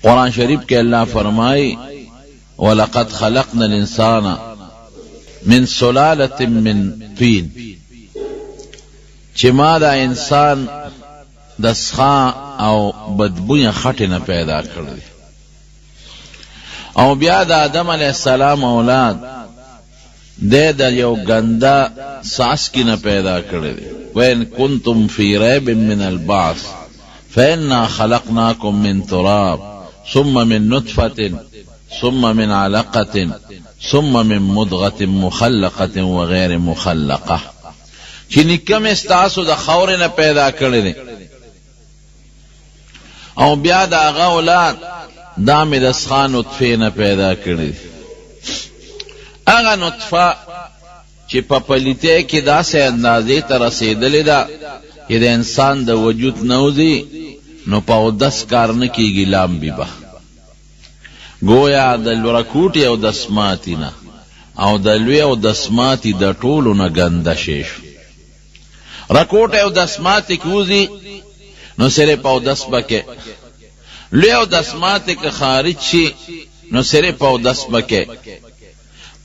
قرآن شریف کے اللہ فرمائی وَلَقَدْ خَلَقْنَا الْإِنسَانَ مِنْ سُلَالَةٍ مِّنْ طِينٍ چی ما دا انسان دسخا او بدبوی خطنا پیدا کردی او بیا دا آدم علیہ السلام اولاد دے دا یو گندا ساس کی نہ پیدا کردی وَإِن كُنْتُمْ فِي رَيْبٍ مِّنَ الْبَعْثِ فَإِنَّا خَلَقْنَاكُمْ مِنْ تُرَابٍ ثُمَّ مِنْ نُطْفَةٍ ثُمَّ مِنْ عَلَقَةٍ ثُمَّ مِنْ مُضْغَةٍ مُخَلَّقَةٍ وَغَيْرِ مُخَلَّقَةٍ چی نکم استاسو دا خورنا پیدا کردی او بیا دا آغا اولاد دام دسخا نطفه نا پیدا کردی آغا نطفه چی پا پلیتے کی دا سے اندازی تا رسیدلی دا کہ دا انسان دا وجود نوزی نو پاو دس کارنکی گلام بی با گویا دا لرکوٹی او دسماتی نا او دا لوی او دسماتی دا طولو نا گندشیشو رکوٹ او دسماتی کوزی نو سر پاو دس بکے لوی او دسماتی که خارج شی نو سر پاو دس بکے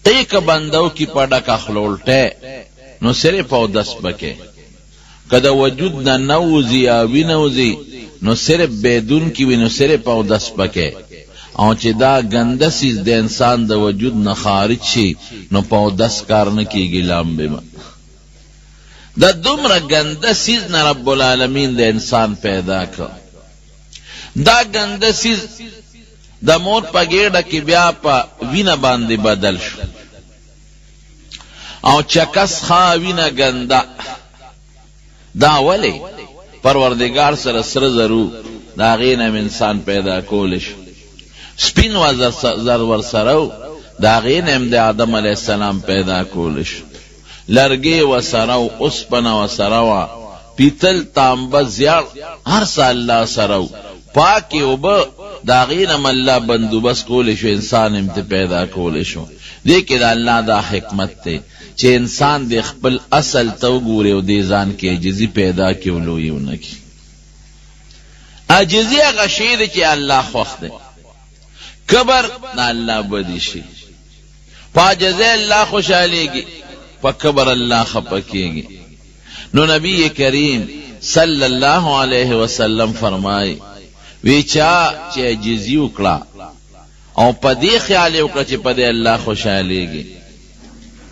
قیق بندو کی پڑک اخلولتے نو سر پاو دس بکے کدا وجود نا نوزی آوی نوزی نو صرف بیدون کی وی نو سر پاو دس بکے او چی دا گندسیز دے انسان دا وجود نا خارج شی نو پاو دس کارنکی گلام بیما دا دمرا گنده سیز نا رب العالمین دا انسان پیدا کر دا گنده سیز دا مور پا گیڑا کی بیا پا وینا باندی بدل شو او چکس خوا وینا گنده دا ولی پروردگار سر زرو دا غینم انسان پیدا کولش سپین و زرور سرو دا غینم دا آدم علیہ السلام پیدا کولش لرگے و سرو اسپن و سرو پیتل تانبا زیار ہر سا اللہ سرو پاکی و با داغینم اللہ بندوبس کولشو انسان امت پیدا کولشو دیکھ دا اللہ دا حکمت تے چے انسان دے خپل اصل تو گورے و دیزان کے عجزی پیدا کیولویو نکی عجزی غشید چے اللہ خوخ دے کبر نا اللہ بدیشی پا جزے اللہ خوشحالی گی پا کبر اللہ خپکے گی نو نبی کریم صلی اللہ علیہ وسلم فرمائے ویچا چے عجزی اکڑا او پا دی خیالی اکڑا چے پا دے اللہ خوشحالی گی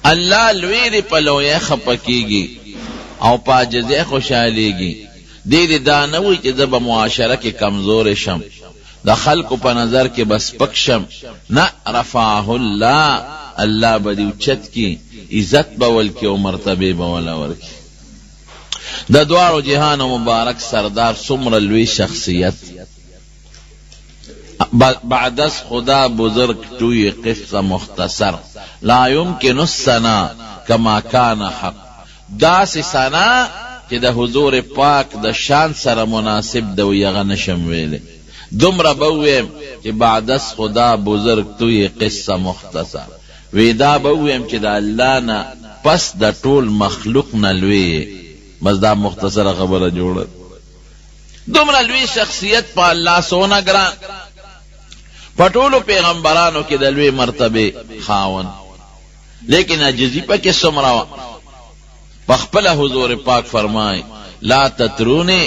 اللہ لویری پلوئے خپکی گی او پا جزے خوشحالی گی دی دانوی چے زب معاشرہ کے کمزور شم دا خلق پا نظر کے بس پکشم نا رفعہ اللہ بدی اچت کی عزت بول کی و مرتبے بولاور کی دا دوارو جہان و مبارک سردار سمر الوی شخصیت بعد از خدا بزرگ توی قصہ مختصر لا يمکن السنا کما کان حق دا سی سنا کہ دا حضور پاک دا شان سر مناسب دا یغنشم ویلے دمرا بویم کہ بعد از خدا بزرگ توی قصہ مختصر ویدا بویم کہ دا اللہ نا پس دا طول مخلوق نلوی بس دا مختصر خبر جوڑت دمرا لوی شخصیت پا اللہ سونا گران پٹولو پیغمبرانو کی دلوی مرتبے خاون لیکن عجزی پا کس سمراوا پخپل حضور پاک فرمائے لا تترونی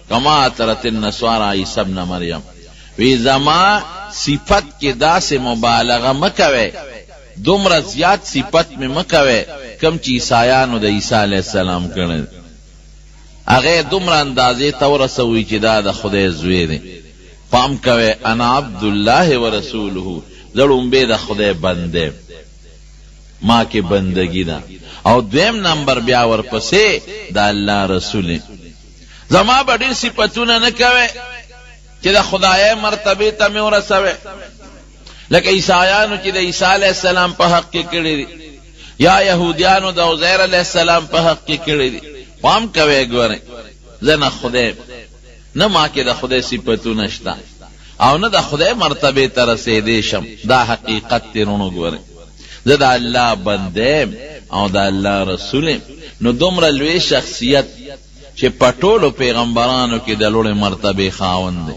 کما ترت النسوارا عیسی ابن مریم وی زما صفت کی دا سے مبالغہ مکوے دمرا زیاد صفت میں مکوے کم چی عیسایانو دا عیسی علیہ السلام کرنے اغیر دمرا اندازے تورسوی چی دا خدای زوی دے پام کوے انا عبداللہ و رسولہ زڑوں بے دا خدای بندے ماں کے بندگی دا او دویم نمبر بیاور پسے دا اللہ رسول زما بڑی صفتونا نکوے چی دا خدای مرتبی تا میں ورسوے لکہ عیسایانو چی دا عیسیٰ علیہ السلام پا حق کی کری دی یا یہودیانو دا عزیر علیہ السلام پا حق کی کری دی پام کوے گورے زنا خدای نہ ماں کے دا خدای صفتو نشتا او نہ دا خدای مرتبے ترسے دیشم دا حقیقت تیرونو گورے دا اللہ بندیم او دا اللہ رسولیم نو دمرا لوی شخصیت چے پٹولو پیغمبرانو کی دلوڑ مرتبے خاون دے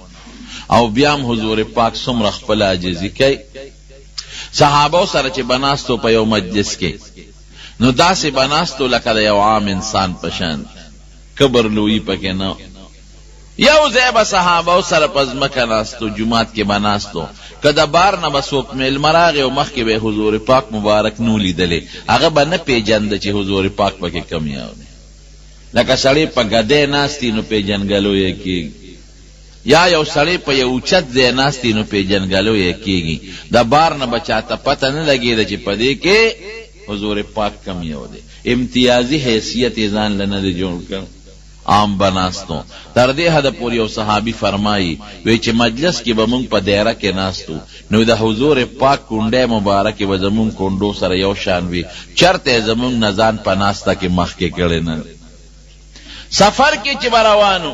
او بیام حضور پاک څومره خپل عاجزي کوي. صحابه سره چې بناستو په یو مجلس کې نو داسې بناستو لکه د یو عام انسان په شان، کبر لویی پکې نه. یو ځای به صحابه سره په ځمکه ناستو، جومات کې بناستو، که د بار نه به څوک میلمه راغی او مخکې به حضور پاک مبارک نو لیدلی، هغه به نه پیژنده چې حضور پاک پکې کم یو دی. لکه سړی په ګدۍ ناستی نو پیژنګلو یې کېږي، یا یو سړی په یو اوچت ځای ناستی نو پیژنګلو یې کېږي. د بار نه به چاته پته نه لګېده چې په دې کې حضور پاک کم یو دی. امتیازي حیثیت یې ځان له نه دی جوړ کړ، عام بناستو. تر دې حده پورې یو صحابي فرمایي وی چې مجلس کې به مونږ په دایره کې ناستو نو د حضور پاک کونډی مبارکې به زمونږ کونډو سره یو شان وي، چرته زمونږ نه ځان په ناسته کې مخکې کړی نه. سفر کې چې به روانو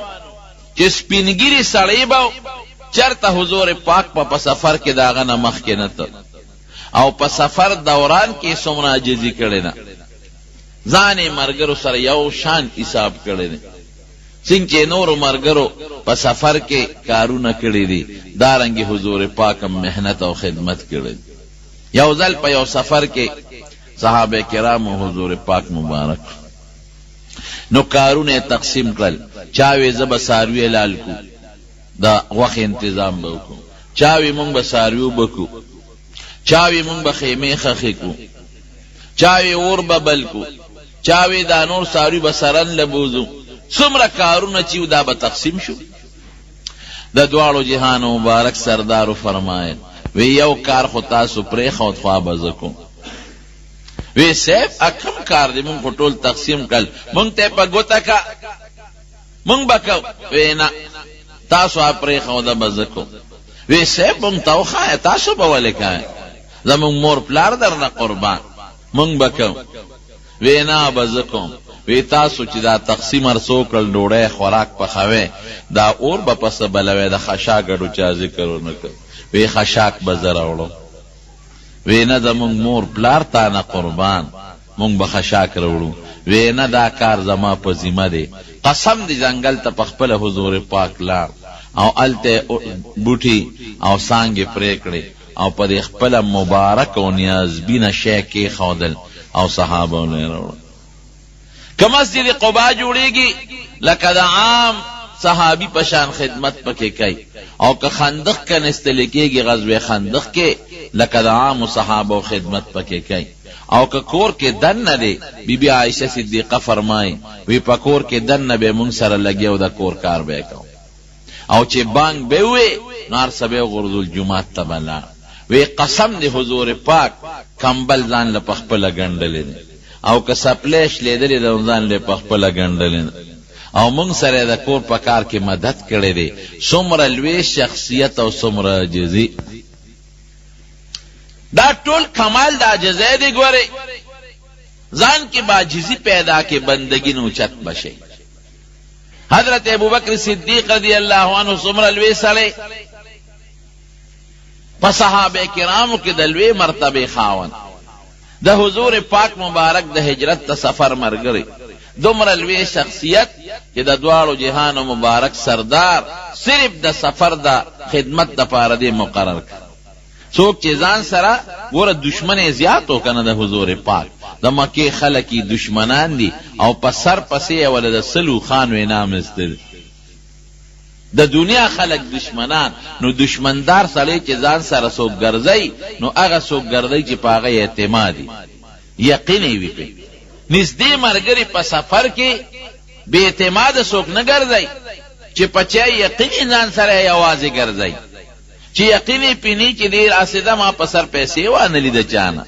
چې سپینګیري سړی به چرته حضور پاک په سفر کې د هغه نه مخکې نه ته، او په سفر دوران کې څومره عاجزي کړې نه، ځان یې ملګرو سره یو شان حساب کړی دی. څنګه چې نورو ملګرو په سفر کې کارونه کړي دي، دارنګې حضور پاک هم محنت او خدمت کړی دی. یو ځل په یو سفر کې صحابه کرامو حضور پاک مبارک نو کارونه تقسیم کړل. چاوی زه به څاروي لال کو، د غوښې انتظام به وکړو، چاوی مونږ به څاروي وبکو، چاوی مونږ به خیمې خښې کو، چاوی اور به بل کو، چاوی دا نور څاروي به سرن لبوزو. څومره کارونه چې دا به تقسیم شو. د دواړو جهانو مبارک سردارو فرمایل وی یو کار خو تاسو پرېښود خوا به زه کوم. وی صاحب اکم کار دی مونږ خو ټول تقسیم کړل، مونږ ته په ګوته کا مونږ به کوو. وی نه تاسو پرېښوده به زه کوم. وی صاحب مونږ ته وښایه تاسو به ولې کوئ، زمونږ مور پلار درنه قربان، مونږ به کوو. وی نه به زه کوم. وی تاسو چې دا تقسیم ارسو کړل ډوډۍ خوراک پخوئ، دا اور به پسه بلوئ، د خشاکړو چا ذکر ونه کړ. وی خشاک به زه راوړم. وی نه زمونږ مور پلار تا نه قربان، مونږ به خشاک راوړو. وی نه دا کار زما په ذمه دی. قسم دی ځنګل ته په خپله حضور پاک لاړ او هلته بوټي او څانګې پرې کړې او په دې خپله مبارک او نیازبینه شی کېښودل او صحابه نه یې راوړل. که مسجد قبا جوړیږي لکه د عام صحابي په شان خدمت پکې کوي، او که خندق کنستلی کېږي غزوه خندق کې لکه د عامو صحابو خدمت پکې کوي. او که کور کې دننه دی، بی بی عایشه صدیقه فرمایي وی په کور کې دننه به مونږ سره لګي او د کور کار به یې کوو، او چې بانګ به وی نو هر څه به یې غورځول جومات ته به لاړ. وی قسم دی حضور پاک کمبل ځان له په خپله ګنډلی دی، او که سپلی شلیدلی دی ځان له په خپله ګنډلی دی، او مونږ سره د کور په کار کې مدد کړی دی. څومره لوی شخصیت او څومره عاجزي. دا ټول کمال د عاجزۍ دی. ګورئ ځان کې به عاجزي پیدا کې بندګي نه اوچت بشي. حضرت ابوبکر صدیق رضی الله عنه څومره لوی سړی، په صحابه کرامو کې د لوی مرتبه خاوند، د حضور پاک مبارک د هجرت ته سفر ملګری، دومره لوی شخصیت چې د دواړو جهانو مبارک سردار صرف د سفر د خدمت دپاره دې مقرر کړ. څوک چې ځان سره ګوره دشمن زیات و کنه د حضور پاک، د مکې خلک دشمنان دي او په سر پسې یې ولې د سلو خانو انعام استل، د دنیا خلک دشمنان. نو دشمندار سړی چې ځان سره څوک ګرځي نو هغه څوک ګرځي چې په هغه اعتمادي یقین یې وي. نږدې ملګري په سفر کې بې اعتماده څوک نه ګرځي چې په چا یقین ځان سره یوازې ګرځي، چې یقین یې پینی چې ډېر اسده ما په سر پیسې وانه لیده چانه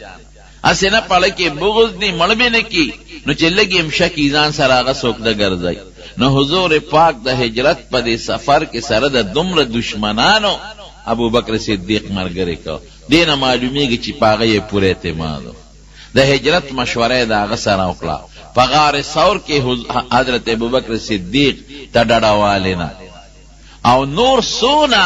اسې نه پړه کې بغض دي مړ به نه کي، نو چې لږ امشه کې ځان سره هغه څوک نه ګرځي. نو حضور پاک د هجرت په دې سفر کې سره د دومره دشمنانو ابو بکر صدیق ملګری کو. دې نه معلومیږي چې په هغه یې پوره اعتماد. د هجرت مشوره د هغه سره وکړه. په غار ثور کې حضرت ابو بکر صدیق ته ډډهوالی نه، او نور سونه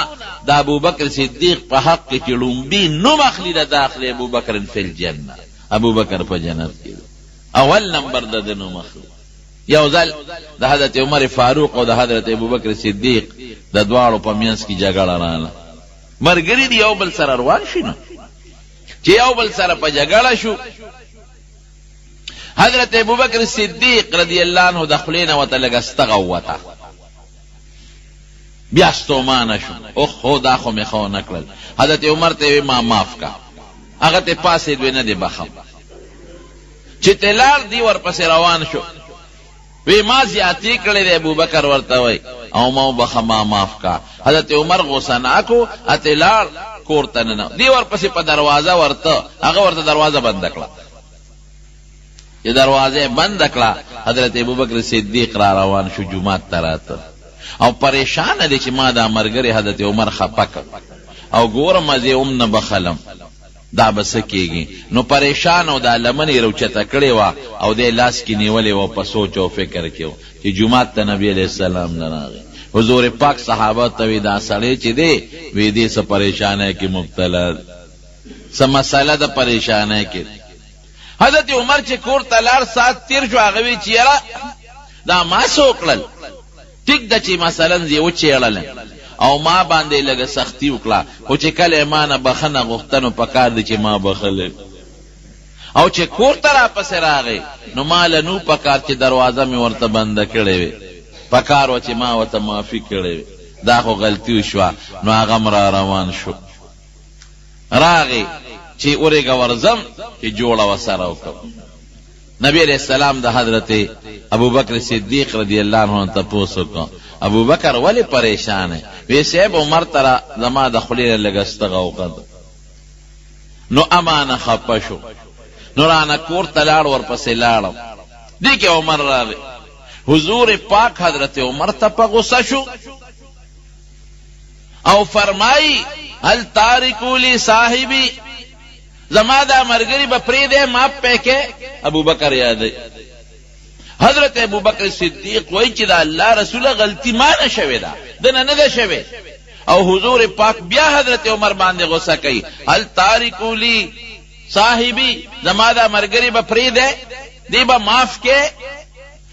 د ابو بکر صدیق په حق کې چې لومبي نوم اخلي د داخل ابو بکر فی الجنه، ابو بکر په جنت کې اول نمبر د نوم اخلي. یو ځل د حضرت عمر فاروق او د حضرت ابوبکر صدیق د دواړو په منځ کې جګړه راغله. مرګري دی یو بل سره روان شي نو چې یو بل سره په جګړه شو. حضرت ابوبکر صدیق رضی الله عنه د خلینه وته لګستغه وته بیا ستومانه شو. اوه دا خو مې خو نه کړل. حضرت عمر ته ما معاف کا. هغه ته پاسې دوی نه دی بخم. چې تلار دی ورپسې روان شو. وی ما زیاتی کړی دی ابوبکر ورته وای او ما بخم ما معاف کا. حضرت عمر غوسه ناکو اتلار کورته نه دی ورپسې په دروازه ورته هغه ورته دروازه بند کړه. چې دروازه بند کړه حضرت ابوبکر صدیق را روان شو جمعه ته راته او پریشان دی چې ما دا مرګري حضرت عمر خپک او ګورم زه نه بخلم دا بس کېږي. نو پریشان او دا لمنې روچته کړې وه او دې لاس کې نیولې وه په سوچ او فکر کې و چې جومات ته نبي علیه السلام نه راغی. حضور پاک صحابه ته وی دا سړی چې دی وی دې څه پریشانۍ کې مبتلا څه مسله د پریشانۍ کې. حضرت عمر چې کور ته لاړ ساعت تیر شو هغه وی چې یاره دا ما څه وکړل ټیک ده چې مثلا زه وچېړلم او ما باندې لږه سختی وکړه خو چې کله ما نه بخنه غوښتنو پکار دی چې ما بخلی او چې کور ته راپسې راغی نو ما له نو پکار چې دروازه مې ورته بنده کړې وې پکار و چې ما ورته معافي کړې وې دا خو غلطي وشوه. نو هغه م را روان شو راغی چې اورېږه ورځم چې جوړه ورسره وکړم. نبی علیہ السلام د حضرت ابوبکر صدیق رضی الله عنه تپوس وکړ ابوبکر ولې پریشان ہے؟ وی صاحب عمر ترا زما د خلیل لګستغه وکړ. نو امانه خپه شو. نو رانه کور ته لاړ ورپسې لاړم دی کې عمر راغی. حضور پاک حضرت عمر ته په غصه شو او فرمای هل تارکو لی صاحبی زما دا مرګري به پرېږدی معاف پکې. ابوبکر یادی حضرت ابوبکر صدیق وای چې دا الله رسوله غلطی ما نه شوې ده دنه نه ده شوې. او حضور پاک بیا حضرت عمر باندې غصه کوي هل تارکو لی صاحبی زما دا مرګري به پرېږدی دی به معاف کې.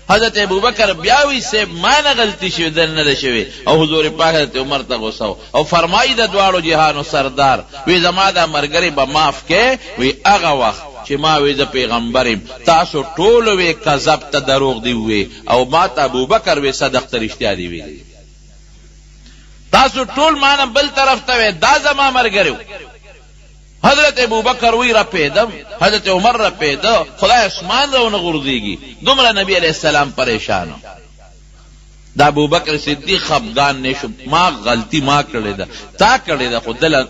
حضرت ابوبکر بیا وی صاحب ما نه غلطی شوې ده نه ده شوې. او حضور پاک حضرت عمر ته غصه او فرمایي د دواړو جهانو سردار وی زما دا مرګري به معاف کې. وی هغه وخت چې ما وی د پیغمبرم تاسو ټول وی کذب ته دروغ دی وی او ما ته ابوبکر وی صدق ته رښتیا دی وی تاسو ټول ما نه بل طرف ته وی دا زما مرګري. حضرت ابوبکر وی را پیدم حضرت عمر را پیدا خدای اسمان راونه غورځيږي. دومره نبی علیہ السلام پریشان دا ابوبکر صدیق خفګان نشو ما غلطی ما کړې ده تا کړې ده خو دل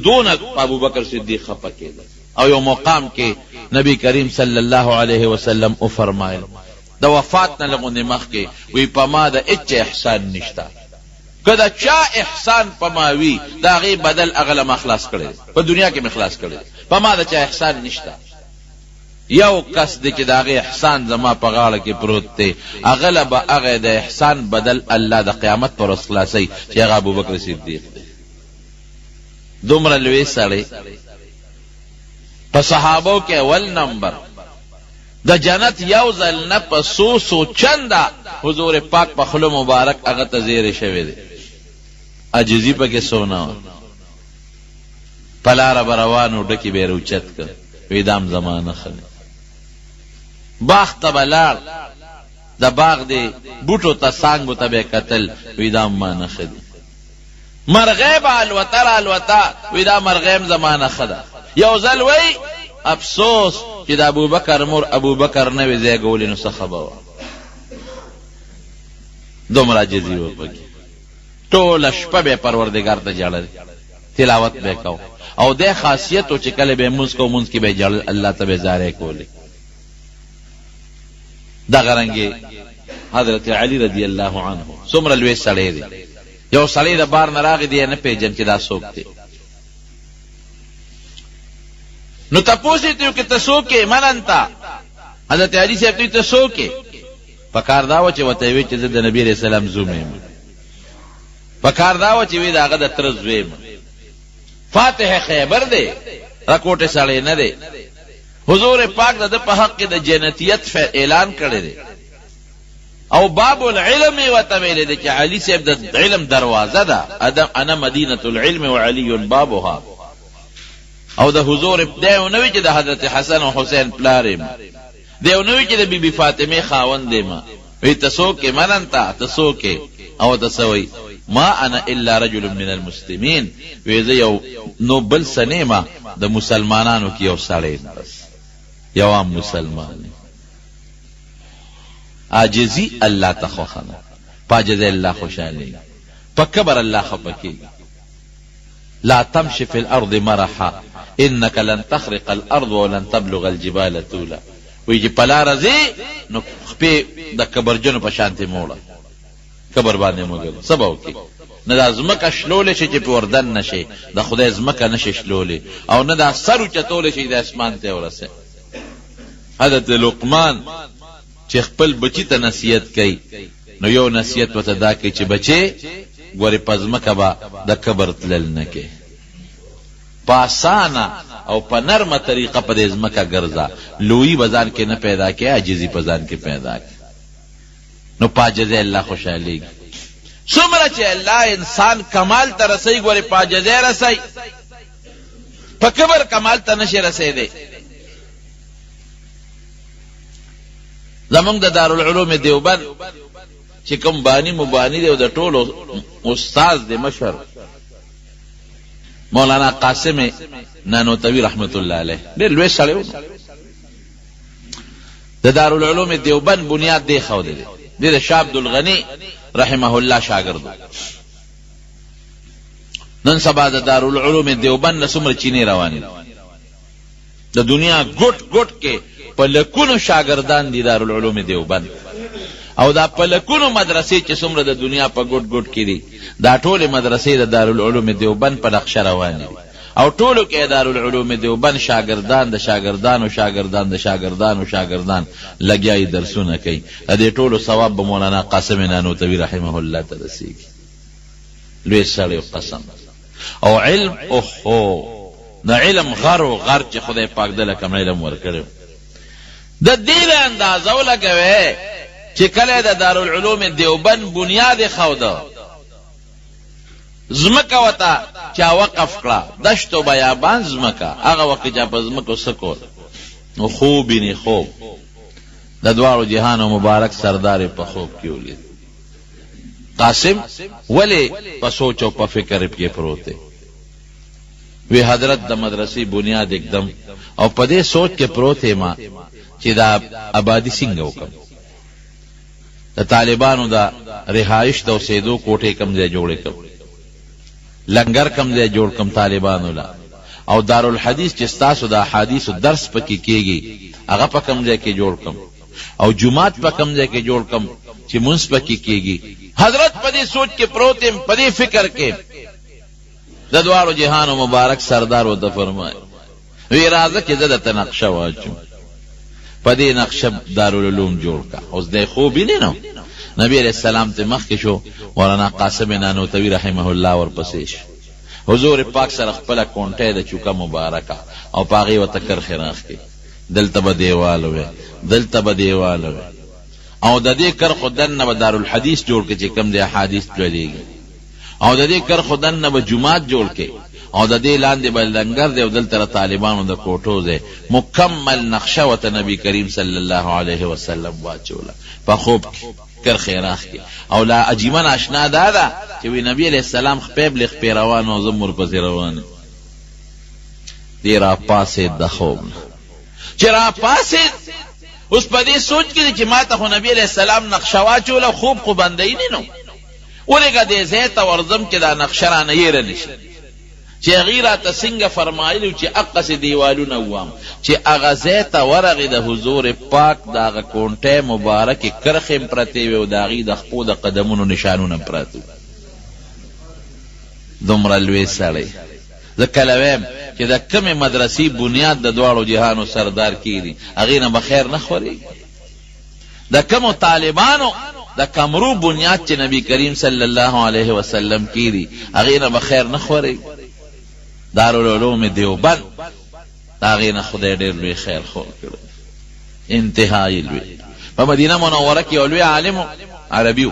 دونه ابوبکر صدیق خفه کېده. او یو مقام کې نبی کریم صلی الله علیه وسلم او فرمایل د وفات نه لغونې مخکې وی په ما د هیڅ احسان نشته کدا چا احسان په ما وی دا غي بدل اغله مخلاص کړي په دنیا کې مخلاص کړي په ما د چا احسان نشته. یو کس دی چې دا غي احسان زما په غاړه کې پروت دی اغله به هغه د احسان بدل الله د قیامت پر ورځ خلاصي چې هغه ابوبکر صدیق دی. دومره لوی سړی په صحابو کې اول نمبر د جنت یو ځل نه په سو چنده حضور پاک په خلو مبارک هغه ته زیری شوی دی. عجزی پکې سونا پلاره بروانو ډکی به روچت کړ ویدام زمانه خله باغ ته بلار د باغ دی بوټو ته سانګو ته به قتل ویدام ما نه خدي مرغیب الوتر الوتا ویدا مرغیم زمانه خدا. یو ځل وی افسوس چې د ابوبکر مور ابوبکر نه وی زیګول نو څه خبره دومره جزي و پکې ټول شپه به پروردگار ته جړل تلاوت به کو او د خاصیت او چې کله به موږ کو موږ کې به جړل الله ته به زاره کولې. دا غرنګي حضرت علی رضی الله عنه څومره لوی سړی دی. یو سړی د بار نه راغی دی نه پیژن چې دا څوک دی. نو تپوسی تیو که تسوکے مننتا حضرت علی صاحب تیو تسوکے پکار داو چه وطیوی چه زد نبی علیہ السلام زومیم پکار داو چه وید آغا دا ترزویم فاتح خیبر دے رکوٹ ساڑے ندے حضور پاک دا پا حق دا جنتیت اعلان کرده دے او باب العلم وتویل دی چې علی صاحب د علم دروازه ده، انا مدینه العلم وعلی بابها. او د حضور دیو نوی چې د حضرت حسن او حسین پلارم، دیو نوی چې د بی بی فاطمه خاوند ما وی تسو کې مننتا تسو کې او تسوي ما انا الا رجل من المسلمین، وی زه یو نو بل سنیما د مسلمانانو کې یو سړی بس یو عام مسلمان. عاجزی الله تخوخنه پاجز الله خوشاله پکبر الله خپکی. لا تمشي في الارض مرحا انك لن تخرق الارض ولن تبلغ الجبال طولا. وی چې پلا رزي نو خپې د کبرجنو په شانته موړه کبر باندې موږ سبا وکي نه د ازمکه شلول شي چې په وردن نشي، د خدای ازمکه نشي شلول، او نه د سر چتول شي د اسمان ته ورسه. حضرت لقمان چې خپل بچی ته نصیحت کوي نو یو نصیحت وته دا کوي چې بچي ګورې پزمکه با د کبر تلل نه کې، پاسانا او په نرمه طریقه په دې ځمکه ګرځا، لوی بازار کې نه پیدا کې، عاجزی بازار کې پیدا کې. نو پاجزه الله خوشالي څومره چې الله انسان کمال ته رسي، ګورې پاجزه رسي، په کبر کمال ته نشي رسیدي. زمونږ د دارالعلوم دیوبند چې کوم بانی مبانی دی او د ټولو استاد دی مشر مولانا قاسم نانوتوی رحمت الله علیه، ډېر لوی سړی و. د دارالعلوم دیوبند بنیاد دی ښودلی دی د شاه عبدالغني رحمه الله شاګرد. نن سبا د دارالعلوم دیوبند نه څومره چینې روانې د دنیا ګوټ ګوټ کې په لکونو شاګردان دي دارالعلوم دیوبند، او دا په لکونو مدرسې چې څومره د دنیا په ګوټ ګوټ کې دي دا ټولې مدرسې د دارالعلوم دیوبند په نقشه روانې دي، او ټولو کې دارالعلوم دیوبند شاګردان د شاګردانو شاګردان د شاګردانو شاګردان لګیاي درسونه کوي. د دې ټولو ثواب به مولانا قاسم نانوتوی رحمه الله ته رسیږي. لوی سړی قسم او علم اوهو د علم غر و غر چې خدای پاک دله کوم علم ورکړي د دې اندازه ولګوي چې کله د دارالعلوم دیوبند بنیاد خوده زمکه وتا چا وقف کړه دشت و بیابان زمکه، هغه وخت چې په زمکو سکول نو خوب نه خوب د دوارو جهان مبارک سردار په خوب کې ولید. قاسم ولی په سوچ او په فکر کې پروت وی حضرت د مدرسې بنیاد एकदम او په دې سوچ کې پروت ما چې دا آبادی څنګه وکم، د طالبانو دا رهائش د اوسېدو کوټې کم ځای جوړې کم، لنګر کم ځای جوړ کم طالبانو لا، او دارالحدیث چې ستاسو د احادیث درس پکې کېږي هغه په کم ځای کې جوړ کم، او جمعات په کم ځای کې جوړ کم چې منځ پکې کېږي. حضرت په دې سوچ کې پروت یم، په دې فکر کې د دوارو جهانو مبارک سردار وته فرمایي وی راځه چې زه درته نقشه واچوم. په دې نقشه دارالعلوم جوړ کا. اوس د خوب نه نو نبی علیہ السلام ته مخ کې شو، مولانا قاسم نانوتوی رحمه الله ورپسې شو. حضور پاک سره خپل کونټه د چوکا مبارکه او پاغي وتکر خراخ کې دلته به دیوال وي دلته به دیوال وي، او د دې کر خدن نه دارالحدیث جوړ کې چې کم د احادیث جوړيږي، او د دې کر خدن نه جمعات جوړ کې، او د دې لاندې بل لنګر دی او دلته طالبانو د کوټو دی. مکمل نقشه وته نبی کریم صلی الله علیه وسلم واچوله په خوب کر خیراخ کې. او لا عجیبه آشنا ده چې وی نبی علیہ السلام خپل لخ پیروان او زمر پسې روان دی را پاسې د خوب چې را پاسې اوس په دې سوچ کې چې ما ته خو نبی علیہ السلام نقشه واچوله خوب خو بندای نه نو ولګه دې زه ته ورزم کې دا نقشه را نه یې رنشي چې غیره تسنګ فرمایلی چې اقص دیوالونه وام چې اغازه ته ورغه د حضور پاک دا کونټه مبارک کرخم پرتی و داغي د خپو د قدمونو نشانونه پراتو. دومره لوی سړی زکلویم چې د کمه مدرسې بنیاد د دوالو جهانو سردار کیدی اغه نه بخیر نه خوري، د کمو طالبانو د کمرو بنیاد چې نبی کریم صلی الله علیه وسلم کیدی اغه نه بخیر نه خوري. دارالعلوم دیوبند داغه نه خدای ډېر لوی خیر خو کړ انتهایی لوی. په مدینه منوره کې لوی عالم عربیو.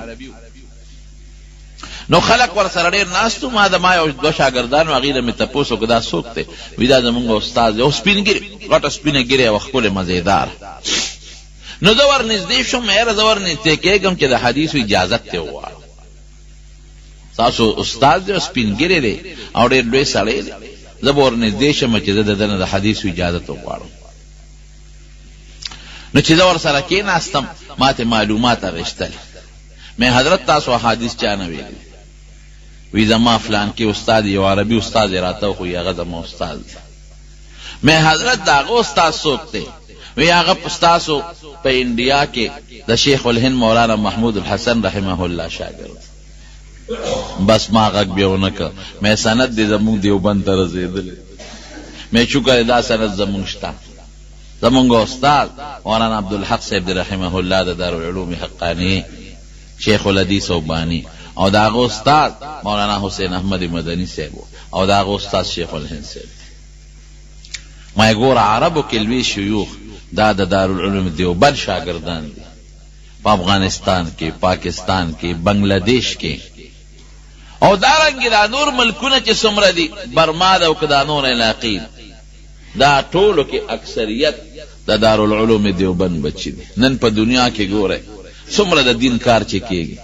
نو خلق ور سره ډېر ناستو، ما د ما یو دوه شاګردانو هغې نه مې تپوس وکړه دا څوک دی؟ وایي دا زمونږ استاد دی، او سپین ګیرې غټه سپینه ګیرې او ښکلې مزېدار. نو زه ور نږدې شوم، یاره زه ور نږدې کېږم چې د حدیثو اجازت ته وغواړم. تاسو استاد دی او سپین ګیرې دی او ډېر لوی سړی دی، زه به ور نږدې شم چې زه د ده نه د حدیثو اجازت وغواړم. نو چې زه ور سره کېناستم ما ته معلومات اخېستل. مې حضرت تاسو احادیث چا نه ویلي؟ وی زما فلان کې استاد یو عربي استاد راته خو هغه زما استاد دی. مې حضرت دا هغه استاد څوک دی؟ وی هغه استادو په انډیا کې د شیخ الهند مولانا محمود الحسن رحمه الله شاګرد. بس ما غږ بیا ونه کړ. مې سند دی زمونږ دیوبند ته رسېدلی. مې شکر دا سند زمونږ شته. زمونږ استاد مولانا عبدالحق صاحب دی رحمه الله د دارالعلوم حقانی شیخ الحدیث او بانی، او دا هغه استاد مولانا حسین احمد مدنی صاحب، او دا هغه استاد شیخ الهند صاحب. ما ګوره عربو کې لوی شیوخ دا د دارالعلوم دیوبند شاګردان دي په افغانستان کې، پاکستان کې، بنگلادیش کې، او دارنګې دا نور ملکونه چې څومره دي، برما ده او که دا نور علاقې، دا ټولو کې اکثریت د دارالعلوم دیوبند بچي دي. نن په دنیا کې ګوره څومره د دین کار چې کېږي.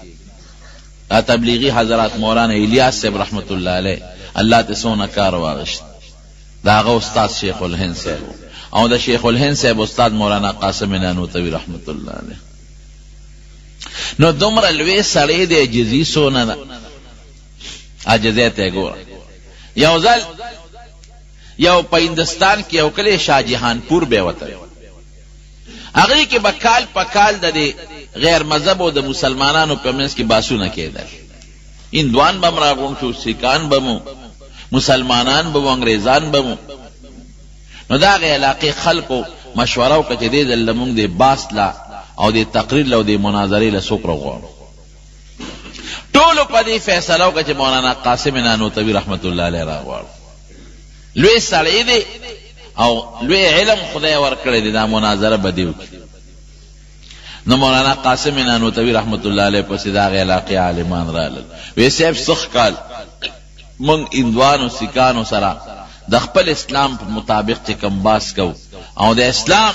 دا تبلیغی حضرات مولانا الیاس صاحب رحمت الله علیه الله ته څونه کار واغشت، دا هغه استاد شیخ الهند صاحب، او د شیخ الهند صاحب استاد مولانا قاسم نانوتوی رحمت الله علیه. نو دومره لوی سړی دی، عجزي څونه ده، عجزۍ ته ګوره. یو ځل یو په هندوستان کې یو کلی شاه جهان پور به وته، هغې کې به کال په کال د دې غیر مذهب او د مسلمانانو په منځ کې باسونه کېدل. هندوان به م راغونډ شو، سیکان به مو، مسلمانان به مو، انګریزان به مو. نو د هغې علاقې خلکو مشوره وکړه چې دې ځل لمونږ د باس له او د تقریر له او د مناظرې له څوک راغواړو. ټولو په دې فیصله وکړه چې مولانا قاسم نانوتوي رحمت الله علیه راغواړو. لوی سړی دی او لوی علم خدای ورکړی دی، دا مناظره به دې وکړي. نو مولانا قاسم نانوتوي رحمت الله علیه پسې د هغې علاقې عالمان رالل. وی صاحب سخت کال موږ هندوانو سیکانو سره د خپل اسلام په مطابق چې کوم باس کوو او د اسلام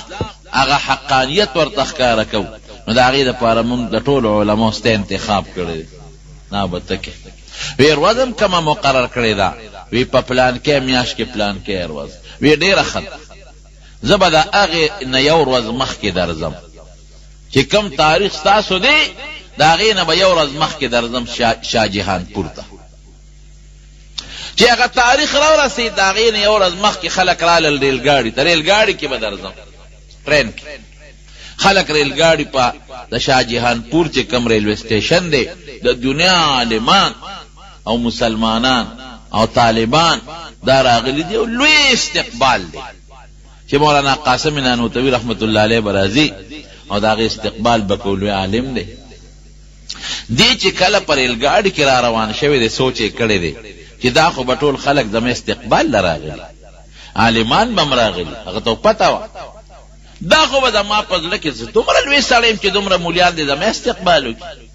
هغه حقانیت ورته ښکاره کوو، نو د هغې دپاره موږ د ټولو علماو سته انتخاب کړی دی. نه به ته کې وی ورځ هم کومه مقرر کړې ده، وی په پلانکې میاشت کې پلانکې ورځ، وی ډېره ښه ده. زه به د هغې نه یو ورځ مخکې درځم چې کوم تاریخ ستاسو دی، د هغې نه به یو ورځ مخکې درځم شاه جهان پور ته. چې هغه تاریخ راورسېد، د هغې نه یو ورځ مخکې خلک رالل ریلګاډي ته، ریلګاډي کې به درځم، ټرین کې خلک ریلګاډي په د شاه جهان پور چې کوم ریلوے سټیشن دی، د دنیا عالمان او مسلمانان او طالبان دا راغلي دي، او لوی استقبال دی چې مولانا قاسم نانوتوي رحمت الله علیه به راځي او د هغې استقبال به کوو. لوی عالم دی. دی چې کله په ریلګاډي کې را روان شوی دی، سوچ یې کړی دی چې دا خو به ټول خلک زما استقبال له راغلي، عالمان به م راغلي، هغه ته پته وه دا خو به زما په زړه کې زه دومره لوی سړی یم چې دومره مولیان دي زما استقبال وکړي،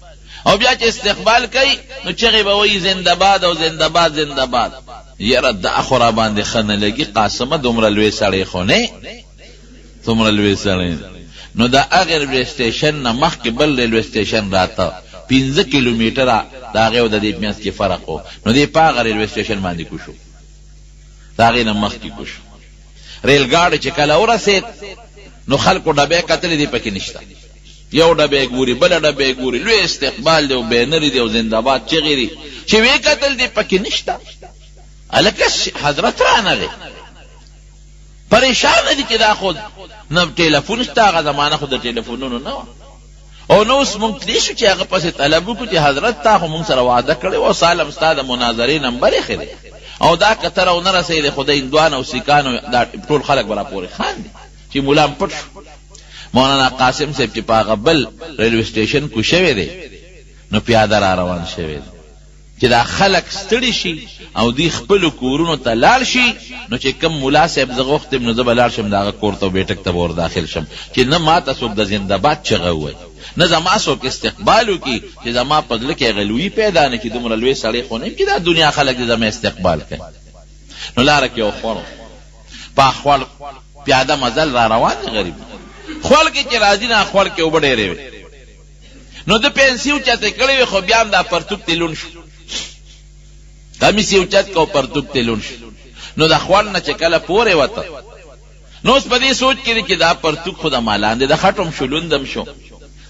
او بیا چې استقبال کوي نو چغې به وایي زنده‌باد او زنده‌باد زنده‌باد. یاره دا خو را باندې ښه نه لګي، قاسمه دومره لوی سړی خو نه، دومره لوی سړی. نو د هغې ریلوے سټیشن نه مخکې بل ریلوے سټیشن راته 15 کیلومیټره د هغې او د دې منځ کې فرق و. نو دې په هغه ریلوے سټیشن باندې کوشو، د هغې نه مخکې کوشو. ریلګاډي چې کله ورسېد نو خلکو ډبې کتلې دي، پکې نشته. یو ډبې ګوري، بله ډبې ګوري، لوی استقبال دی او بینرې دی او زنده‌باد چغې دي. چې ویې کتل دي پکې نشته. هلکه حضرت رانغی، پریشانه دي چې دا خو نه ټلیفون شته، هغه زمانه خو د ټلیفونونو نه وه، او نو اوس مونږ تللی شو چې هغه پسې طلب وکړو چې حضرت تا خو مونږ سره وعده کړې وه، سالم ستا د مناظرې نمبر ایښی دی، او دا که ته راونه رسېدې خو د هندوان او سیکانو دا ټول خلک به راپورې خاندي چې ملا م پټ شو. مولانا قاسم صاحب چې په هغه بل ریلوے سټیشن کو شوی دی، نو پیاده را روان شوی دی. چې دا خلق ستړي شي او دی خپل کورونو ته لاړ شي، نو چې کم مولا صاحب زه غوښتم نو زه به لاړ شم دغه کور ته او بیټک ته به ور داخل شم چې نه ما ته څوک د زنده‌باد چغه ووایي، نه زما څوک استقبال وکړي چې زما په زړه کې هغه لویي پیدا نه کړي، دومره لوی سړی خو نه یم چې دا دنیا خلک دې زما استقبال کوي. نو لاره کې یو خوړ په خوړ پیاده مزل را روان دی غریب، خوړ کې چې راځي نه خوړ کې اوبه ډېرې وي، نو د پنسي اوچتې کړې وي خو بیا هم دا پرتوک ته لون شو، کمیس یې اوچت که او پرتوک ته لون شو، نو د خوړ نه چې کله پورې وته نو اوس په دې سوچ کې دی چې دا پرتوک خو د مالان دی، د خټم شو لوندم شو،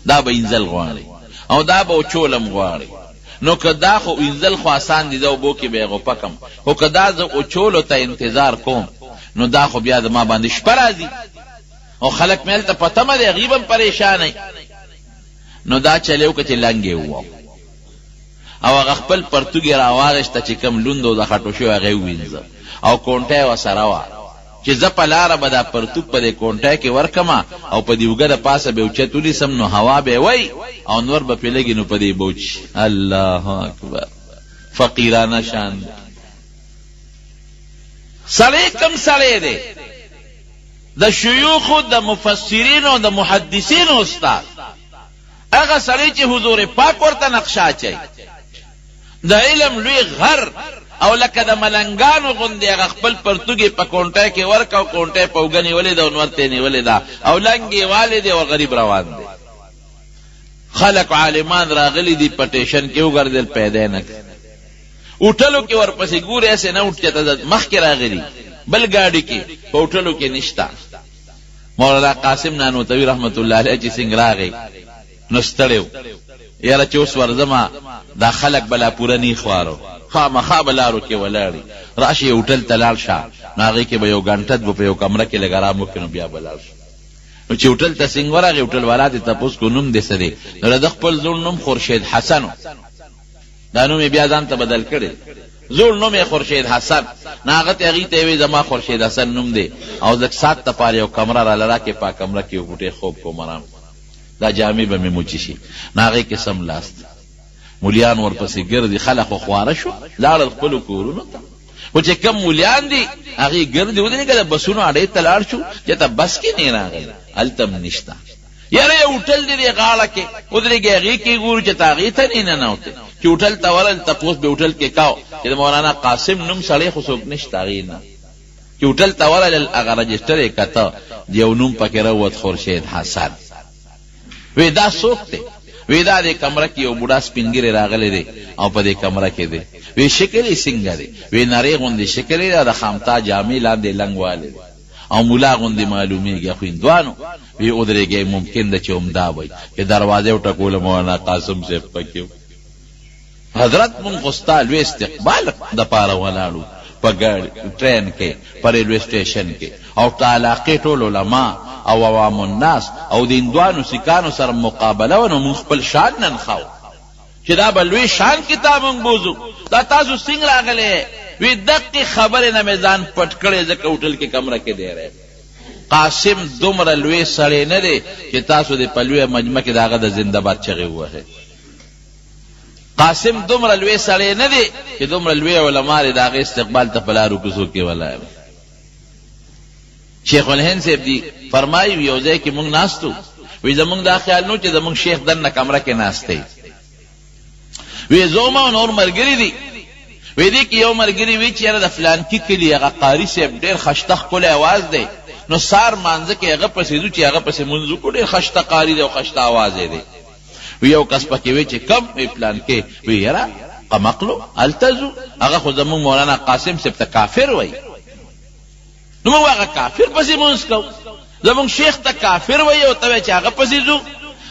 دا به انزل غواړي او دا به اوچولم غواړي، نو که دا خو انزل خو آسان دي، دا اوبو کې به یې غوپکم، خو که دا زه اوچولو ته انتظار کوم نو دا خو بیا د ما باندې شپه راځي او خلک مې هلته په تمه دی، هغوی به هم پریشانوي. نو دا چلی وکړه چې لنګ یې وواو او هغه خپل پرتوګ یې راواغېسته چې کوم لوند او د خټو شوی هغه یې ووینځه او کونټه یې ورسره وه چې زه په لاره به دا پرتوګ په دې کونټه کې ورکمه او په دې اوږه د پاسه به اوچت ونیسم نو هوا به یې وی او نور به پرې لګي نو په دې به وچي. الله اکبر، فقیرانه شان دی. سړی کم سړی دی؟ د شیوخو د مفسرینو د محدثینو استاد، هغه سړی چې حضور پاک ورته نقشه اچوي، د علم لوی غر او لکه د ملنګانو غوندې هغه خپل پرتوګ یې په کونټه کې ورکه او کونټه یې په اوږه نیولې ده او نور ته یې نیولې ده او لنګ یې والې دی او غریب روان دی. خلق عالمان راغلي دي په ټیشن کې وګرځېدل پیدا یې نه کړ، اوټلو کې ورپسې ګورې هسې نه اوټ چېته مخکې راغلي بل ګاډي کې په اوټلو کې نشته. مولانا قاسم نانوتوي رحمت الله علیه چې څنګه راغی نو ستړی و، یاره چې اوس ورځمه دا خلک بلا پوره نی خوارو خامخا به لارو کې ولاړي، راشي هوټل ته لاړ شه نو هغې کې به یو ګنټه به په یو کمره کې لږ ارام وکړي نو بیا به لاړ شو. نو چې هوټل ته څنګه ورغی هوټل والا دې تپوس کو نوم دې څه دی؟ نو د خپل زوړ نوم خورشید حسن و، دا نوم یې بیا ځان ته بدل کړی، زوړ نوم یې خورشید حسن، نو هغه ته هغې ته یې وایي زما خورشید حسن نوم دی او لږ ساعت دپاره یو کمره راله راکړې، په کمره کې یو بوټی خوب کوم ارام دا جامې به مې موچي شي. نو هغې کې سم لاست مولیان ورپسې ګرځي، خلک خو خواره شو لاړل خپلو کورونو ته، خو چې کم مولیان دي هغې ګرځي ودرېږه د بسونو اډې ته لاړ شو چې ته بس کې نه راغلی هلته هم نشته، یاره یو هوټل دی دې غاړه کې ودرېږي هغې کې ګورو چې ته هغې ته نه ننوتې، چې هوټل ته ورل تپوس به هوټل کې کاو چې د مولانا قاسم نوم سړی خو څوک نشته هغې نه، چې هوټل ته ورل هغه رجسټر یې کته یو نوم پکې راووت خورشید حسن. وی دا څوک دی؟ وی دا دې کمره کې یو بوډا سپین ږیری راغلی دی او په دې کمره کې دی. وی شکل یې څنګه دی؟ وی نرۍ غوندې شکل یې د خامتا جامې لاندې لنګ والی دی او ملا غوندې معلومیږي خو هندوانو. وی ودرېږئ ممکن ده چې همدا وایي چې دروازې وټکوله مولانا قاسم صاحب پکې حضرت مونږ خو ستا لوی استقبال دپاره ولاړو په ګاډي ټرین کې په ریلوې سټیشن کې او د علاقې ټول علما او عوام الناس او د هندوانو سیکانو سره مقابله و، نو مونږ خپل شان نن خاو چې دا به لوی شان کتاب مونږ بوزو، دا تاسو څنګه راغلی؟ وی دقې خبرې نه مې ځان پټ کړی ځکه هوټل کې کمره کې دی رہی. قاسم دومره لوی سړی نه دی چې تاسو د په لویه مجمع کې د هغه د زنده‌باد چغې ووهئ. قاسم دومره لوی سړی نه دی چې دومره لوی علما دی د هغې استقبال ته په لارو کوڅو کې ولاړ. شیخ الهند صاحب دی فرمایي یو ځای کې مونږ ناستو، وی زمونږ دا خیال نو چې زمونږ شیخ دننه کمره کې ناست دی، وی زوما او نور ملګري دي، وی دې کې یو ملګري وی چې یاره د فلانکي کلي هغه قاري صاحب ډېر ښایسته ښکلی اواز دی، نو سار مانځه کې هغه پسې ځو چې هغه پسې مونځ وکړو، ډېر ښایسته قاري دی او ښایسته اواز یې دی. وی یو کس پکې وی چې کم وی فلانکې، وی یاره قمقلو هلته ځو، هغه خو زمونږ مولانا قاسم صاحب ته کافر وی، نو موږ هغه کافر پسې مونځ کوو، زمونږ شیخ ته کافر وی او ته وی چې هغه پسې ځو،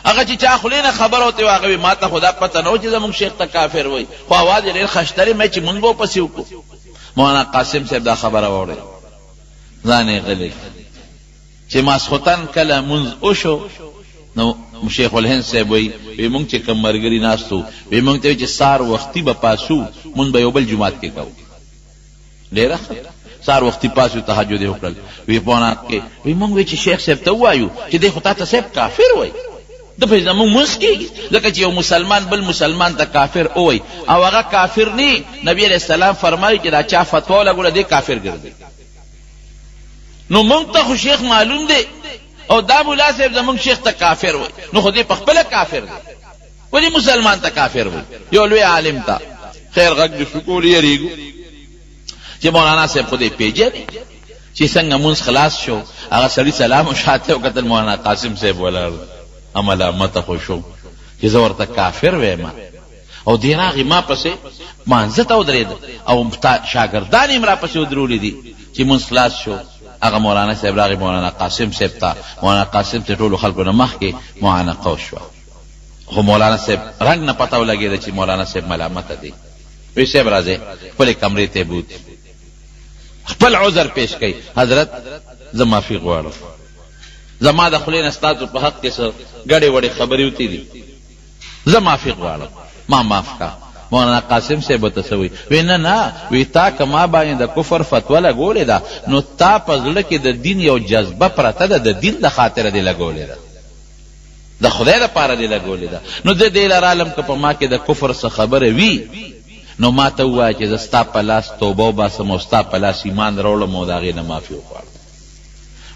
هغه چې چا خولې نه خبره وته وي هغه وی ما ته خو دا پته نه و چې زمونږ شیخ ته کافر وی، خو اواز یې ډېر ښایسته دی مې چې مونځ به ورپسې وکړو. مولانا قاسم صاحب دا خبره واورېده، ځان یې غلی چې ماسخوتن کله مونځ وشو نو شیخ الهند صاحب وی مونږ چې کوم ملګري ناست وو وی مونږ ته وی چې سار وختي به پاسو مونږ به یو بل جومات کې کوو، ډېره سار وختي پاسو تهجد یې وکړل. وی په ناک کې وی مونږ وی چې شیخ صاحب ته ووایو چې دی خو تا ته صاحب کافر وی، د په زموږ منځ کېږي ځکه چې یو مسلمان بل مسلمان ته کافر ووایي او هغه کافر نه نبی علیه السلام فرمایي چې دا چا فتوا ولګوله دی کافر ګرځي. نو موږ ته خو شیخ معلوم دی او دا مولا صاحب زموږ شیخ ته کافر وایي نو خو دې په خپله کافر دی ولې مسلمان ته کافر وایي یو لوی عالم ته خیر غږ د شکول یریږو چې مولانا صاحب خو دې پیژني چې څنګه مونځ خلاص شو هغه سړي سلام شاته وکتل مولانا قاسم صاحب ولاړ ملامته خو شو چې زه ورته کافر ویم او دې راغی ما پسې مانځه ته ودرېد او شاګردان یې را پسې ودرولي دي چې مونځ خلاص شو هغه مولانا صاحب راغی مولانا قاسم صاحب ته مولانا قاسم ته ټولو خلکو نه مخکې معانقه وشوه خو مولانا صاحب رنګ نه پته ولګېده چې مولانا صاحب ملامته دی وی صاحب راځئ خپلې کمرې ته بوت خپل عذر پیش کړي حضرت زه معافي غواړم زما د خولې نه ستاسو په حق کې څه ګډې وډې خبرې وتې دي زه معافي غواړم ما معاف کا مولانا قاسم صاحب ورته څه وایي وی نه نه وی تا که ما باندې د کفر فتوا لګولې ده نو تا په زړه کې د دین یو جذبه پرته ده د دین د خاطره دې لګولې ده د خدای دپاره دې لګولې ده نو زه دې لرالم که په ما کې د کفر څه خبره وي نو ما ته ووایه چې زه ستا په لاس توبه وباسم او ستا په لاس ایمان راوړم او د هغې نه معافي وغواړم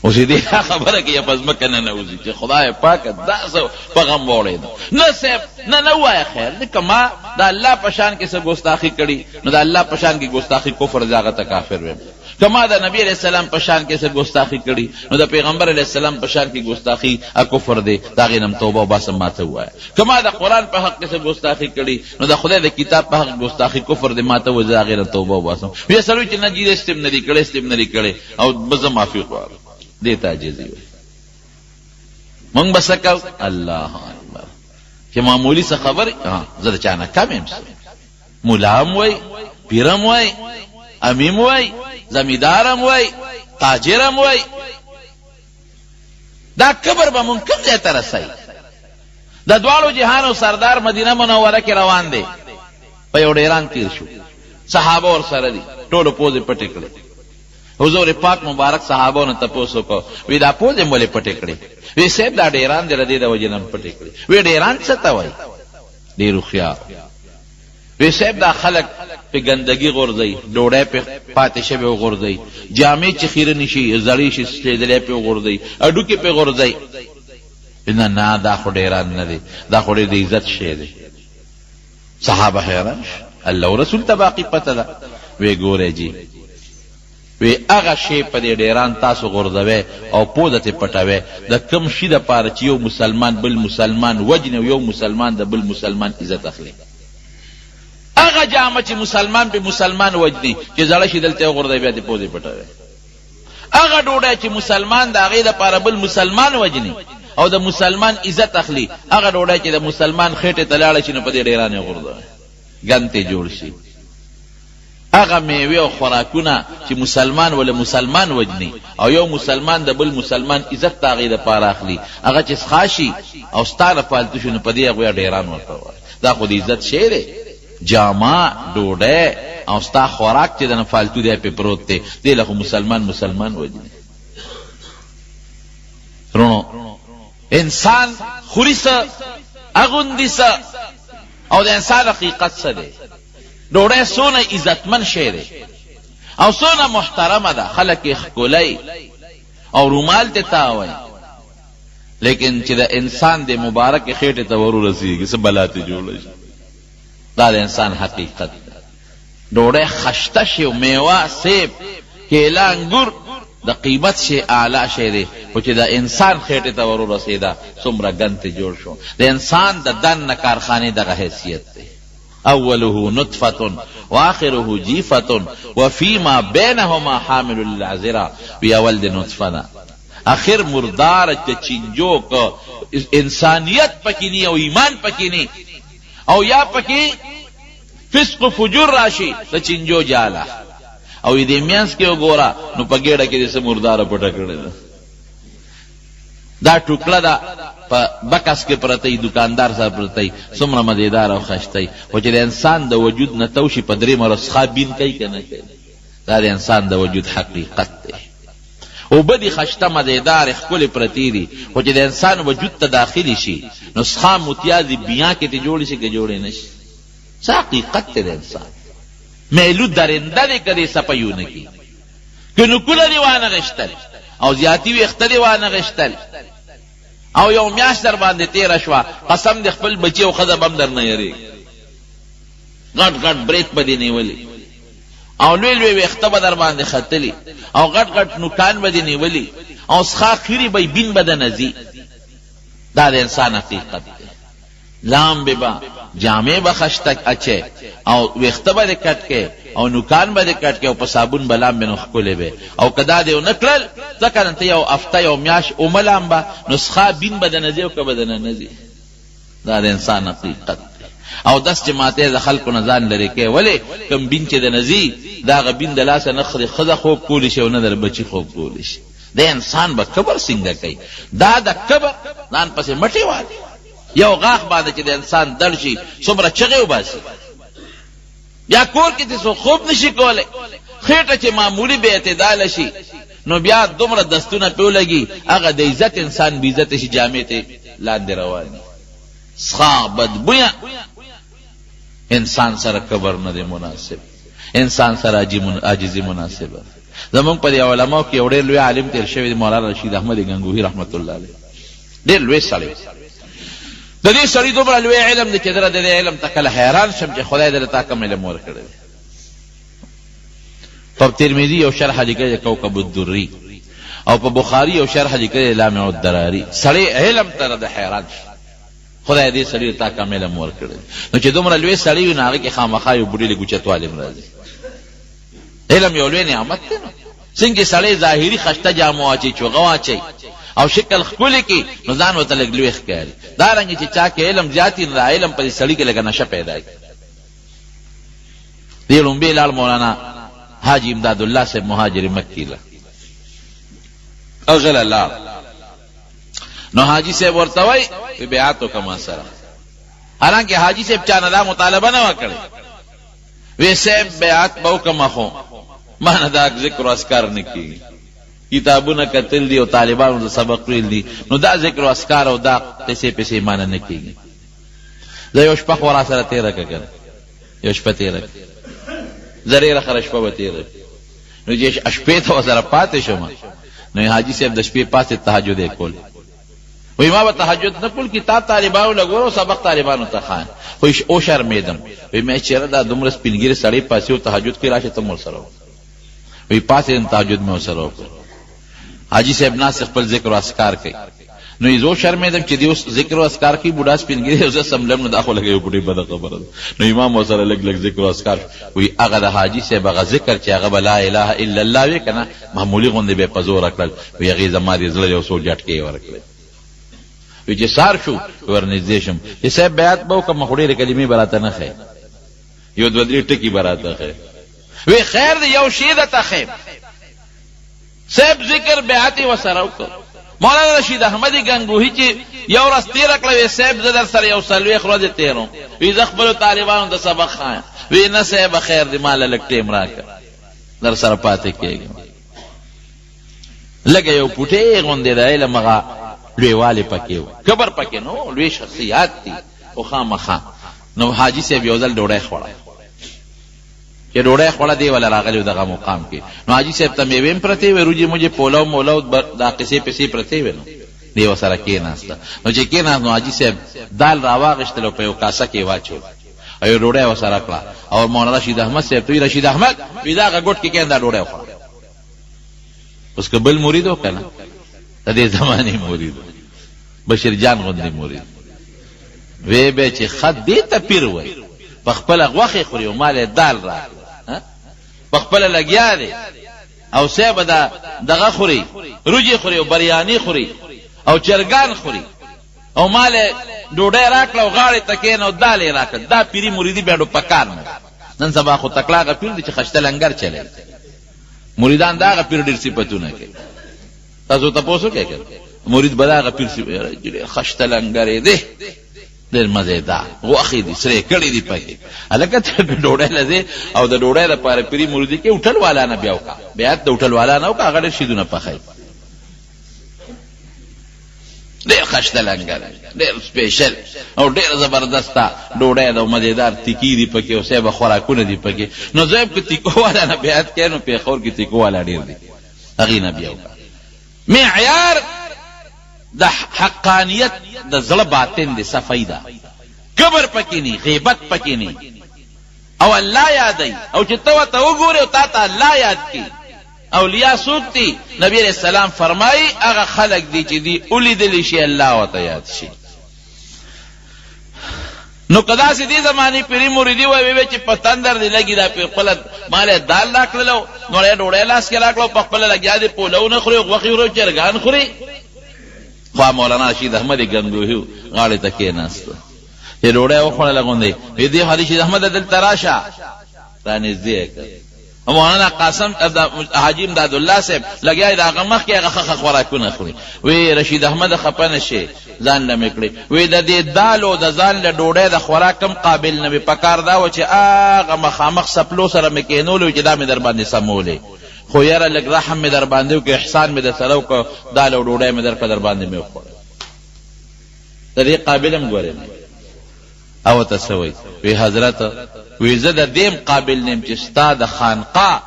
اوس یې دې خبره کې یا په ځمکه نه نوځي چې خدای پاکه دا څه په غم واوړېده نه صاحب نه ووایه خیر دی که ما د الله په شان کې څه ګستاخي کړي نو د الله په شان کې ګستاخي کفر دی هغه ته کافر ویم که ما د نبی علیہ السلام په شان کې څه ګستاخي کړي نو د پیغمبر علیہ السلام په شان کې ګستاخي کفر دی د هغې نه توبه وباسم ما ته ووایه که ما د قرآن په حق کې څه ګستاخي کړي نو د خدای د کتاب په حق ګستاخي کفر دی ما ته ووایه زه هغې نه توبه وباسم بیا سړی چې نه جیده استم نه دي کړی استم نه دي کړی او به زه معافي غواړم دې ته عاجزي وایي مونږ به څه کوو الله اکبر چې معمولي څه خبرې زه د چا نه کم یم ملا هم وایي پیر هم وایي امیم وایي زمیدارم وای تاجرم وای دا کبر به مونږ کوم ځای ته رسوي د دواړو جهانو سردار مدینه منوره کې روان دی په یو ډیران تیر شو صحابه ورسره دي ټولو پوزې پټې کړې حضور پاک مبارک صحابو نه تپوس وکړو وی دا پوزې مولې پټې کړې وی صاحب دا ډیران دی د دې د وجې نه پټې کړې وی ډیران څه ته وایي ډېر هوښیار وی صاحب دا خلک په ګندګي غورځوي ډوډۍ په پاتې شوې وغورځوي جامې چې خیره نشي زړې شي سټېدلی پې وغورځوي هډوکې پې غورځوي نه نه دا خو ډیران نه دی دا خو ډېر د عزت شی دی صحابه حیران الله او رسول ته باقي پته ده وی ګورئ جي وی هغه شی په دې ډیران تاسو غورځوئ او پوزه ترې پټوئ د کوم شي دپاره چې یو مسلمان بل مسلمان وجني او یو مسلمان د بل مسلمان عزت اخلي هغه جامه چې مسلمان به مسلمان وجني چې زړه شي دلته غورځوي بیا دې پوزې پټوي هغه ډوډۍ چې مسلمان د هغې دپاره بل مسلمان وجني او د مسلمان عزت اخلي هغه ډوډۍ چې د مسلمان خېټې ته لاړه شي نو په دې ډیران یې غورځوي ګند ته جوړ شي هغه میوې او خوراکونه چې مسلمان ولا مسلمان وجني او یو مسلمان د بل مسلمان عزت د هغې دپاره اخلي هغه چې څښا شي او ستا نه پالتو شي نو په دې هغوی ډیران ورته وایي دا خو د عزت شی دی جامه ډوډۍ او ستا خوراک چې دنه فالتو دی پې پروت دی دې له خو مسلمان وجني رونو انسان خوري څه اغوندي څه او د انسان حقیقت څه دی ډوډۍ څونه عزتمن شی دی او څونه محترمه ده خلک یې ښکلی او رومال ته تاوی لیکن چې د انسان د مبارک خېټې ته ور ورسېږي څه بلا ته جوړه شي دا د انسان حقیقت ډوډۍ خشته شي او میوه سیب کیله انګور د قیمت شي اعلی شی دی خو چې د انسان خېټې ته ور ورسېده څومره ګند ته جوړ شو د انسان د دننه کارخانې دغه حیثیت دی اوله نطفه واخره جیفه وفيما بينهما حامل للعذرا بیا اول د نطفه ده اخر مردار چې چینجو کو انسانیت پکې نی او ایمان پکې نی او یا پکې فسق فجور راشي د چینجو جاله او دې میانس کې وګوره نو په ګېډه کې دې څه مرداره پټه کړې ده دا ټوکړه ده په بکس کې پرته دکاندار صاحب پرته څومره مزیدار او خشته خو چې د انسان د وجود نه توشي په درې مرسخه بین کوي که نه کوي دا د انسان د وجود حقیقت دی اوبه دي خشته مزیدار ښکلې پرتې دي، خو چې د انسان وجود ته داخلي شي نو څښا موتیا دي بیان کې ته جوړې شي که جوړې نه شي. څه حقیقت دی د انسان، میلو درنده دی که دې سپیونه کې، که نکونه دې وانه غشتل او زیاتي ویښته دې وانه غشتل او یو میاشت در باندې تېره شوه، قسم د خپل بچي او ښځه به هم در نه یېرېږي، غټ غټ بریک به دې نیولي او لوی لوی ویښته به در باندې ختلي او غټ غټ نوکان به دې نیولي او څښا خیرې به بین به دنه ځي. دا د انسان حقیقت دی. لام ببا جامع به خشته اچے او ویښته به دې کټ کې او نوکان به دې کټ کې او په صابون به لام به نو ښکلې به او که دا دې ونه کړل ځکه نن یو هفته یو میاشت اومه لام به نو څښا بین به دنه ځي او که به دنه نه ځي. دا د انسان حقیقت دی. او دس چې ماته د خلکو نه ځان لرې کوي، ولې کوم بین چې دنه ځي دا هغه بین د لاسه نه ښځه خوب کولی شي او نه در بچي خوب کولی شي. د انسان به کبر څنګه کوي؟ دا د کبر ځان پسې مټې والي. یو غاښ باندې چې د انسان دړ شي څومره چغې وباسي، یا کور کې چې خوب نشي کولی، خېټه چې معمولي بې اعتداله شي نو بیا دومره دستونه پې ولګي هغه د عزت انسان بې عزته شي، جامې ته لاندې رواني. څښا بدبویه انسان سره کبر نه دی مناسب، انسان سره عاجزي مناسبه. زمونږ په دې علماو کې یو ډېر لوی عالم تېر شوی دی، مولانا رشید احمد گنگوهي رحمت الله علیه، ډېر لوی سړی. د دې سړي دومره لوی علم دی چې د دې علم ته کله حیران شم چې خدای دې تا کوم علم ورکړی دی. په ترمذي یو شرح لیکلی کوكب الدري او په بخاري یو شرح لیکلی لامع الدراري. سړی علم ته د حیران شي، خدای دې سړي تا کوم علم ورکړی. نو چې دومره لوی سړی وي نو هغې کې خامخا یو بوډۍ لږ علم راځي. علم یو لوی نعمت دی. نو څنګه سړی ظاهري خشته جامه واچوي، چوغه واچوي او شکل ښکلې کړي نو ځان ورته لږ لوی ښکاري. دارنګې چې چا کې علم زیات وي نو دا علم په دې سړي کې لږه نشه پیدا کړي. دې لومبې لاړ مولانا حاجي امداد الله صاحب مهاجر مکي له اغله لاړ نو حاجي صاحب ورته وایي بیعت وکړه ما سره، حالانکه حاجي صاحب چا نه دا مطالبه نه وکړې. وی صاحب بیعت به وکړم خو ما نه دا ذکر و اذکار نه کېږي، کتابونه کتل دي او طالبانو د سبق ویل دي، نو دا ذکر و اذکار او دا قصې پسې مانه نه کېږي. زه یو شپه خو را سره تېره کړه، یو شپه تېره زه ډېره ښه شپه به تېره نو چې شپې ته ورسره پاتې شوم نو حاجي صاحب د شپې پاسې تهجد یې کول. وی ما به تهجد نه کول، کتاب طالبانو لګور او سبق طالبانو ته خان، خو او شرمېدم. وی مې چېرې دا دومره سپینګیري سړی پاسې او تهجد کې راشه ته مو ورسره وی پاسې تهجد مې ورسره وکړ. حاجي صاحب ناس خپل ذکر و اذکار کوي نو یې زه شرمېدم چې دې اوس ذکر و اذکار کوي بوډا سپینګیري او زه سملم نو دا خو لږ یو بوډۍ بده خبره ده. نو امام ورسره لږ لږ ذکر و اذکار وی هغه د حاجي صاحب هغه ذکر چې هغه به لا اله الا الله وی که نه معمولي غوندې به یې په زوره کړل. وی هغې زما دې زړه یو څو جټکې یې ورکړې. وی چې سار شو ورنږدې شم چې صاحب بیعت به وکړم، خو ډېرې کلمې به راته نه ښیې، یو دوه درې ټکي به راته ښیې. وی خیر دی یو شی درته ښیم صاحب ذکر بیعت یې ورسره وکړ. مولانا رشید احمد گنگوهي چې یو ورځ تېره کړه وی صاحب زه در سره یو څلوېښت ورځې تېروم، وی زه خپلو طالبانو د سبق ښایم. وی نه صاحب خیر دی ما له لږ ټیم راکړه در سره پاتې کېږم. لږه یو پوټې غوندې د علم هغه لویوالی پکې و، کبر پکې نو، لوی شخصیات دي خو خامخا. نو حاجي صاحب یو ځل ډوډۍ خوړه چې ډوډۍ خوړه دی ولا راغلی و دغه مقام کې. نو حاجي صاحب ته میوې هم پرتې وې، روجې موجې پولو مولو دا قصې پسې پرتې وې. نو دی ورسره کېناسته. نو چې کېناست نو حاجي صاحب دال راواغېستل او په یو کاسه کې واچول او یو ډوډۍ ورسره کړه. او مولانا رشید احمد صاحب ته وی رشید احمد وی دا هغه ګوټ کې کېن دا ډوډۍ وخوړه. اوس که بل مرید و که نه د دې زمانې مرید بشیر جان غوندې مرید وی به چې خط دې ته پیر وی په خپله غوښې خوري او مال یې دال راکړه، په خپله لګیا دی او صاحب به دغه خوري، روجې خوري او بریاني خوري او چرګان خوري او مال یې ډوډۍ راکړه او غاړې ته کېنه او دال یې راکړه. دا پیري مریدي بیا په کار نه. نن سبا خو تکلاغه پیر دی چې خشته لنګر چلی، مریدان د هغه پیر ډېر صفتونه کوي. تاسو تپوس وکړئ مرید به د هغه پیر خشته لنګر دی ډېر مزېدار غوښې دي سرې کړي دي پکې. هلکه ته ډوډۍ له ځې او د ډوډۍ لپاره پیري مریدي کې هوټل والا نه بیا وکړه، بیعت د هوټل والا نه وکړه، هغه ډېر شیدونه پخوي. ډېر خشته لنګر ډېر سپیشل او ډېر زبردسته ډوډۍ ده او مزېدار تیکي دي پکې او صاحب خوراکونه دي پکې. نو زه که تیکو والا نه بیعت کوې نو پېښور کې تیکو والا ډېر دي هغې نه بیا وکړه. معیار د حقانیت د زړه باطن دی صفی ده کبر پکې نه غیبت پکې نه او الله یادوي او چې ته ورته وګورې او تا ته الله یاد کړي. اولیاء څوک دي؟ نبی علیہ السلام فرمایي هغه خلق دي چې دي ولیدلی شي الله ورته یاد شي. نو که داسې دې زمانې پیري مریدي وایي چې په تندر دې لګي دا په خپله مال دال راکړلو نو یې ډوډۍ لاس کې راکړو په خپله لګیا دې پولو نه خوري غوښې خوري چرګان خوري. خوا مولانا رشید احمد ګنګوهي غاړې ته کېناسته چې ډوډۍ وخوړله غوندې وایي دې خو رشید احمد دلته راشه رانږدې کړ. مولانا قاسم حاجی امداد الله صاحب لګیا د هغه مخکې هغه ښه خوراکونه خوري. وی رشید احمد خفه نه شي ځان له مې کړې وی د دې دال او د ځان له ډوډۍ د خوراک هم قابل نه وي. پکار دا و چې هغه مخامخ سپلو سره مې کېنولو چې دا مې در باندې سمولې خو یاره لږ رحم مې در باندې وکړې احسان مې در سره وکړه دال او ډوډۍ مې در باندې مې وخوړه د دې قابل هم ګورې نه او ته څه وایي. وی حضرت وی زه د دې قابل نیم چې ستا د خانقاه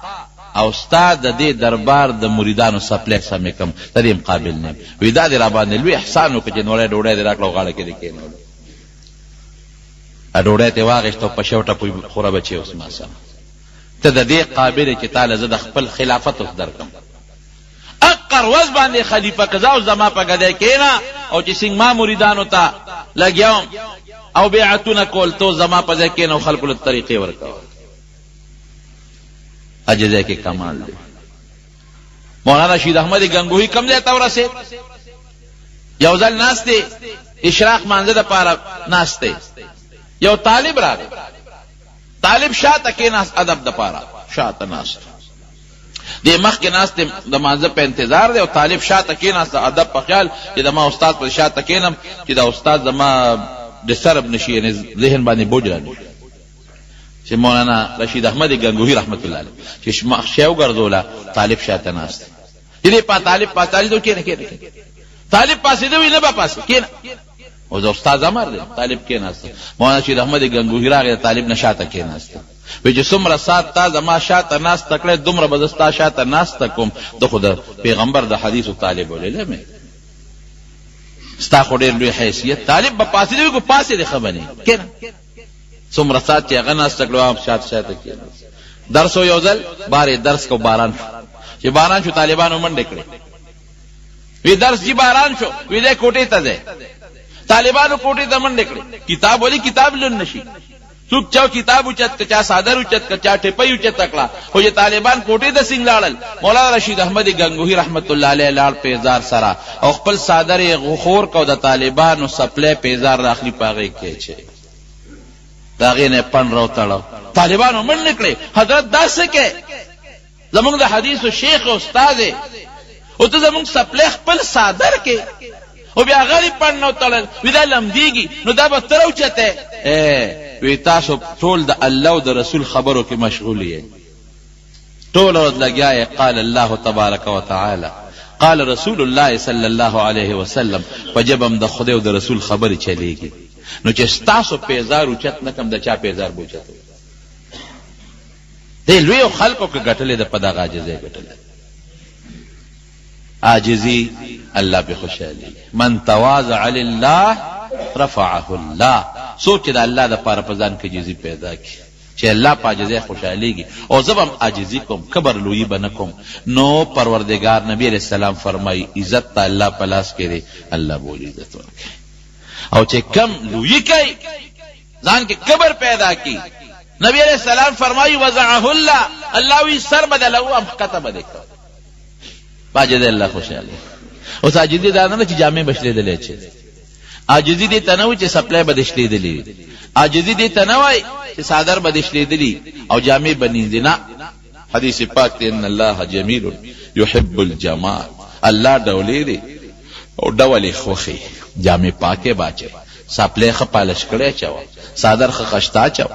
او ستا د دې دربار د مریدانو سپلی سمې کم د دې قابل نیم. وی دا دې را باندې لوی احسان وکړه چې نوړی ډوډۍ دې راکړه او غاړه کې دې کېنولو ډوډۍ ته یې واغېسته او په شوټه پوی خوره بچې اوس ما سره ته د دې قابل چې تاله زه د خپل خلافت اوس درکم. اقر وز باندې خلیفه قضا او زما په ګدی کېنه او چې څنګه ما مریدانو ته لګیاوم او بیعتونه کول تو زما په ځای کېنه او خلکو له طریقې ورکوه. عجزۍ کې کمال دی. مولانا رشید احمد ګنګوهي کوم ځای ته ورسېد؟ یو ځل ناست دی اشراق مانځه دپاره ناست دی یو طالب راغی. طالب شاته کېناست ادب دپاره شاته ناست دې مخکې ناست د مانځه په انتظار دی او طالب شاته کېناست د ادب په خیال چې د ما استاد پر شاته کېنم چې د استاد زما ډسټرب نشي یعنې ذهن باندې بوج را نشي. چې مولانا رشید احمد ګنګوهي رحمت الله علیه چې شی وګرځوله طالب شاته ناست دی چې دې طالب پاسېدو کېنه طالب پاسېدو وي نه به پاسې کېنه او د استاد امر دی طالب کېناسته. مولانا رشید احمد ګنګوهي راغی طالب نه شاته کېناسته وی چې څومره ساعت تا زما شاته ناسته کړی دومره به زه ستا شاته ناسته کوم. د خو د پیغمبر د حدیثو طالب ولیدلی مې ستا خو ډېر لوی حیثیت طالب به پاسېدی وي که پاسېدې ښه به نه کېنه څومره ساعت چې هغه ناسته کړو شاته کېناسته. درس و یو ځل بارې درس کو باران شو چې باران شو طالبانو منډې کړې وی درس چې باران شو وی دی کوټې ته ځئ طالبانو کوټې ته منډې کړې کتاب ولې کتاب لون نشي څوک چا کتاب اوچت که چا صادر اوچت که چا ټپۍ اوچته کړه خو چې طالبان کوټې ته څنګه لاړل مولانا رشید احمد ګنګوهي رحمت الله علیه لاړ پیزار سره او خپل صادر یې خور کو د طالبانو سپلی پیزار راخلي په هغې کې چې د هغې نه یې پن راوتړو طالبانو منډې کړې حضرت دا څه کې زمونږ د حدیثو شیخ استاد یې او ته زمونږ سپلی خپل صادر کې او بیا هغه دې پن نه وتړل وي دا لمدېږي نو دا به ته راوچتی وی تاسو ټول د الله او د رسول خبرو کې مشغول یې ټول ورځ لګیا یې قال الله تبارک وتعالی قال رسول الله صلی الله علیه وسلم په جب هم د خدای او د رسول خبرې چلیږي نو چې ستاسو پیزار اوچت نه کم د چا پیزار به اوچت دې لویو خلکو کې ګټلې ده په دغه عاجزۍ ګټلې عاجزي الله به خوشحالي من تواضع لله رفعه الله سوچ د الله د پاره په ځان کې عاجزي پیدا کی چې الله په عاجزۍ خوشحاليږي او زه هم عاجزي کوم کبر لویي به نه کوم نو پروردگار نبی علیہ السلام فرمایي عزت ته الله په لاس کې دی الله به عزت ورکړي او چې کم لویي کوي ځان کې کبر پیدا کی نبی علیہ السلام فرمایي وضعه الله الله وی سر بدل او ام کتب دې باجد الله خوشحالي او عاجزي دا نه چې جامې بشلېدلې چې عاجزي دې تنوي چې سپلای بدشلېدلې عاجزي دې تنوي چې صادر بدشلېدلې او جامې بنیندې نه حدیث پاک ته ان الله جمیل يحب الجمال الله ډولې دې او ډولې خوخي جامې پاکه باچي سپلای خ پالش کړي چاو صادر خ خشتا چاو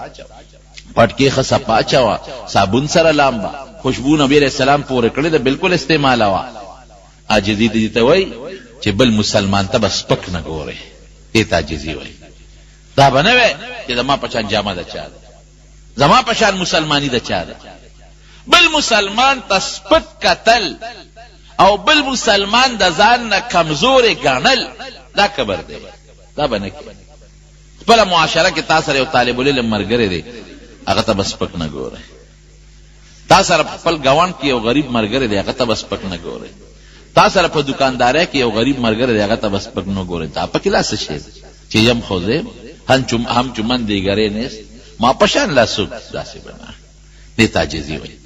پټکی خ صفا چاو صابون سره لامبا خوشبو نبی علیہ السلام پورې کړی ده بالکل استعمال وا عاجزي دې ته وای چې بل مسلمان ته به سپک نه ګورې، دې ته عاجزي وایي. دا به نه وی چې زما په شان جامه د چا ده، زما په شان مسلماني د چا ده. بل مسلمان ته سپک کتل او بل مسلمان د ځان نه کمزورې ګڼل دا کبر دی، دا به نه کوي. خپله معاشره کې تا سره یو طالب العلم ملګری دی، هغه ته به سپک نه ګورئ. تا سره خپل ګاونډ کې یو غریب ملګری دی، هغه ته به سپک نه ګورئ. تا سره په دکاندارۍ کې یو غریب ملګری دی، هغه ته به سپک نه ګورئ. دا پکې لا څه شی دی چې یم خوځیم هم چمن دیگرې نیست ما پشان لا څوک داسې به نه. دې ته عاجزي وایي.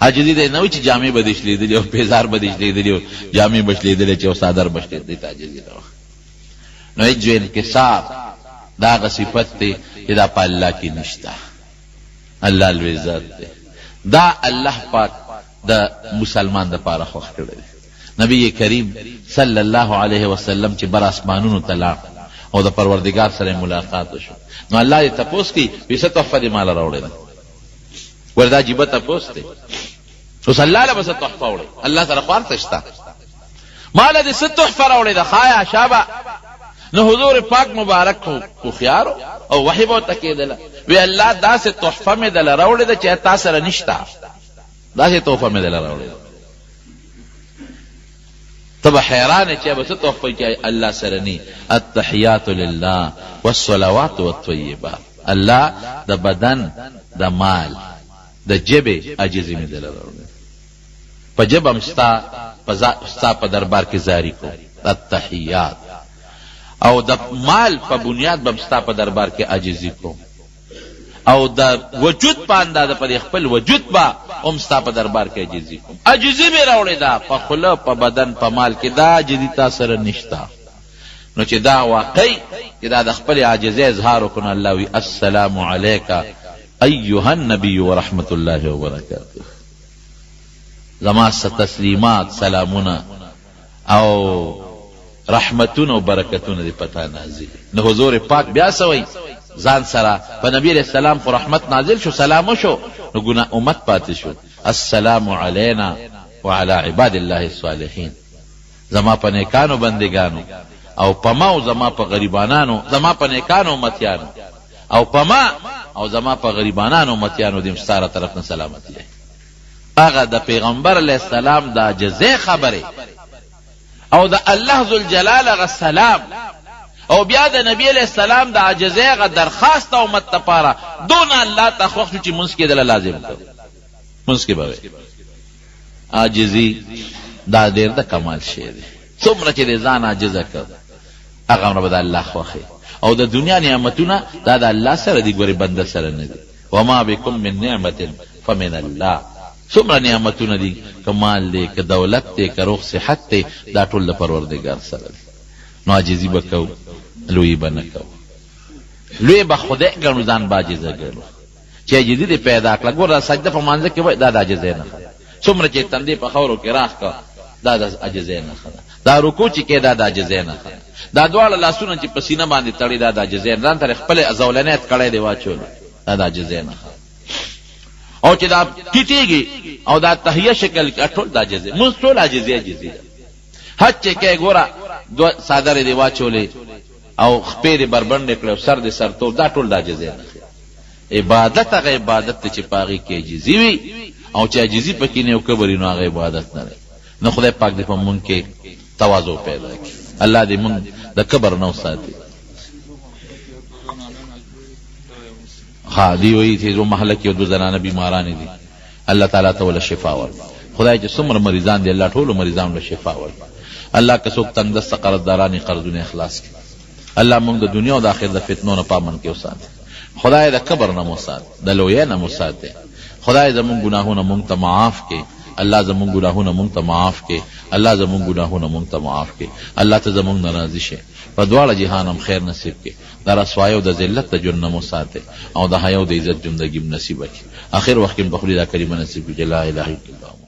عاجزي دی نه وایي چې جامې به دې شلېدلې او پیزار به دې شلېدلې او جامې به شلېدلې چې او څادر به شلېدلې. دې ته عاجزي نه وایي. نو جو انکسار دا هغه صفت دی چې دا په الله کې نشته. الله لوی ذات دی. دا الله پاک د مسلمان دپاره خوښ کړی دی. نبی کریم صلی الله علیه وسلم چې بر اسمانونو ته لاړ او د پروردگار سره ملاقات وشو، نو الله یې تپوس کی وی څه تحفه دې ماله راوړې ده. وردا جیبه تپوس دی اوس الله له بس تحفه وړي، الله سره خوار تشتا ماله دې څه تحفه راوړې ده. خایا شابه نو حضور پاک مبارک خو خيار او وحی به تکیدله وی الله داسې تحفه مې دل راوړې ده چې تاسو سره نشتا، داسې تحفه مې دل راوړې ده. تب حیران چې به څه تحفه کې الله سره ني. التحیات لله والصلوات والطیبات. الله د بدن د مال د جبه عاجزي مې دل راوړې، په جبه مستا په دربار کې زاری کو التحیات، او د مال په بنیاد بمستا په دربار کې عاجزي کو، او د وجود په اندازه پر خپل وجود با امستا په دربار کې عاجزي کو. عاجزي به راوړې ده په خله په بدن په مال کې، دا عاجزي تاسو سره نشتا. نو چې دا واقعي چې دا د خپل عاجزۍ اظهار وکړو، الله وی السلام علیک ایها النبی ورحمت الله وبرکاته. زما تسلیمات سلامونه او رحمتونه او برکتونه دې پتا نازل. نو حضور پاک بیا سوی ځان سره په نبی علیہ السلام خو رحمت نازل شو، سلام شو، نو ګناه امت پاتې شو. السلام علینا وعلى عباد الله الصالحین. زما په نیکانو بندگانو او پما او زما په غریبانانو، زما په نیکانو امتیانو او پما او زما په غریبانانو امتیانو دې مستاره طرف نه سلامتی. هغه د پیغمبر علیہ السلام د عجزه خبره او د الله ذوالجلال غ سلام او بیا د نبی علیہ السلام د عجزه غ درخواست او امت لپاره دون الله تخوخ چې منځ کې دل لازم کو منځ کې به عاجزي دا ډېر د کمال شی دی. څومره چې ځان عاجزه کړ هغه رب د الله خوخه او د دنیا نعمتونه دا د الله سره دی، ګوري بنده سره نه دي. وما بكم من نعمت فمن الله. څومره نعمتونه دي، کمال دی، که دولت دی، که روغ صحت دی، دا ټول د پروردګار سره دی. نو عاجزي به کوو، لوی به نه کوو. لوی به خدای ګڼو، ځان به عاجزه ګڼو. چې عاجزي دې پیدا کړه. ګوره سجده په مانځه کې وایي دا د عاجزۍ نښه ده. څومره چې تندې په خاورو کې راښ کړه دا د عاجزۍ نښه ده. دا رکوع چې کې دا د عاجزۍ نښه ده. دا دواړه لاسونه چې په سینه باندې تړي دا د عاجزۍ، ځان ته خپل زولنیت کړی دی واچول، دا د عاجزۍ نښه ده. او چې دا ټیټیږي او دا تحیه شکل کې ټول د عاجزۍ، موږ ټول عاجزي ده. حج چې کې ګوره دو صادره دی واچولې او خپې دې بربند کړې او سر دې سرتور، دا ټول د عاجزۍ نښه. عبادت هغه عبادت ته چې پاغي کې عاجزي وي او چې عاجزي پکې نه او کبر نو هغه عبادت نه دی. نو خدای پاک دې په مونږ کې تواضع پیدا کړي. الله دې مونږ د کبر نه وساتي. ها دی وی چې زو محله کې دو زنانه بیماران دي، الله تعالی ته ول شفا ورکړي. خدای چې څومره مریضان دي الله ټول مریضان له شفا ورکړي. الله که څوک تنگ دست قرضدارانی قرضونه اخلاص کړي. الله مونږ د دنیا او د آخرت د فتنو نه پامن کې وساتي. خدای د کبر نه وساتي، د لوی نه وساتي. خدای زمون گناهونه مونږ ته معاف کړي. الله زمون گناهونه مونږ ته معاف کړي. الله زمون گناهونه مونږ ته معاف کړي. الله ته زمون ناراضي شي. په دواړه جهان هم خیر نصیب کړي. د رسوایي او د ذلت ته جون نه وساتي او د حیا او د عزت ژوندګي نصیب کړي. اخر وخت کې بخوري دا کلمه نصیب کړي. لا اله الا الله.